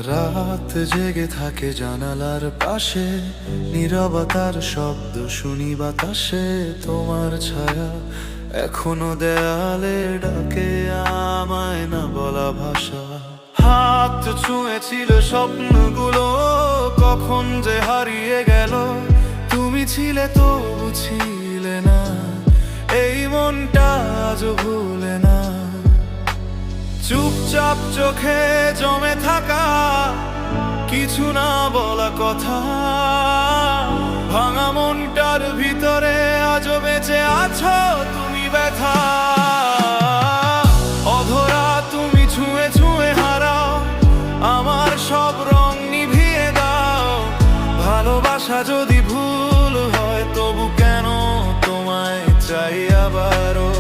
রাত জেগে থাকে জানালার পাশে, নীরবতার শব্দ শুনি বাতাসে। তোমার ছায়া এখনো দেয়ালে ডাকে আমায় না বলা ভাষা। হাত ছুঁয়েছিল স্বপ্নগুলো, কখন যে হারিয়ে গেল। তুমি ছিলে তবু ছিলে না, এই মনটা আজও ভুলে না। চুপচাপ চোখে জমে থাকা কিছু না বলা কথা, ভাঙা মনটার ভিতরে আজও বেঁচে আছো তুমি ব্যথা। অধরা তুমি ছুঁয়ে ছুঁয়ে হারাও, আমার সব রং নিভিয়ে দাও। ভালোবাসা যদি ভুল হয় তবু কেন তোমায় চাই আবারও।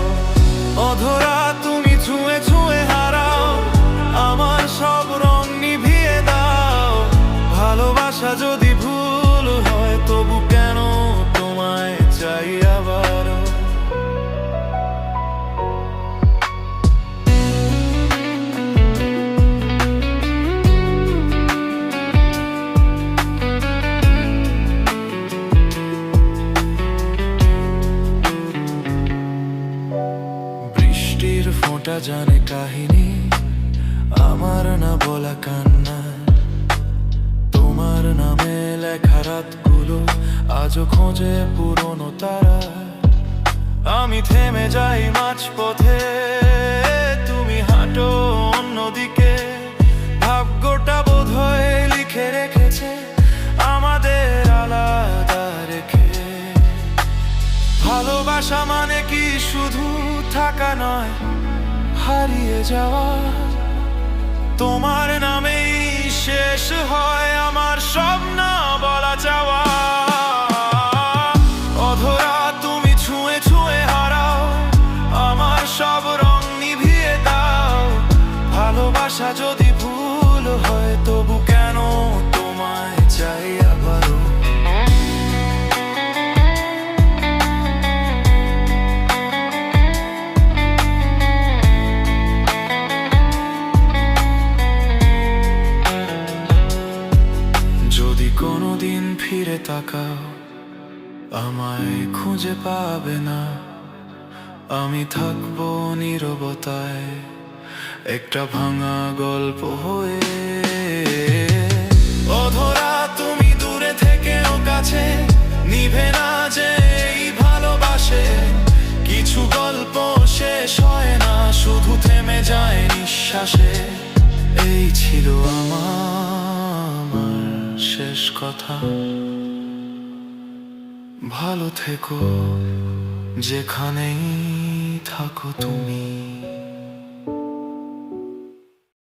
অধরা তুমি ছুঁয়ে ছুঁয়ে হারাও, আমার সব রং নিভিয়ে দাও। ভালোবাসা যদি ভুল হয় তবু কেন তোমায় চাই আবারও। বৃষ্টির ফোঁটা জানে কাহিনী আমার না বলা কান্না। তোমার নামে লেখা রাতগুলো আজও খোঁজে পুরনো তারা। আমি থেমে যাই মাঝপথে, তুমি হাঁটো অন্যদিকে। ভাগ্যটা বোধহয় লিখে রেখেছে আমাদের আলাদা রেখে। ভালোবাসা মানে কি শুধু থাকা নয়, হারিয়ে যাওয়া। তোমার নামেই শেষ হয় আমার সব না বলা চাওয়া। অধরা তুমি ছুঁয়ে ছুঁয়ে হারাও, আমার সব রং নিভিয়ে দাও। ভালোবাসা যদি ভুল হয় তবু কেন তোমায় চাই আবারও। যদি কোনোদিন ফিরে তাকাও আমায় খুঁজে পাবে না। আমি থাকবো নীরবতায় একটা ভাঙা গল্প হয়ে। অধরা তুমি দূরে থেকেও কাছে, নিভে না যে এই ভালোবাসে। কিছু গল্প শেষ হয় না, শুধু থেমে যায় নিঃশ্বাসে। এই ছিল আমার শেষ কথা। ভালো থেকো যেখানেই থাকো তুমি।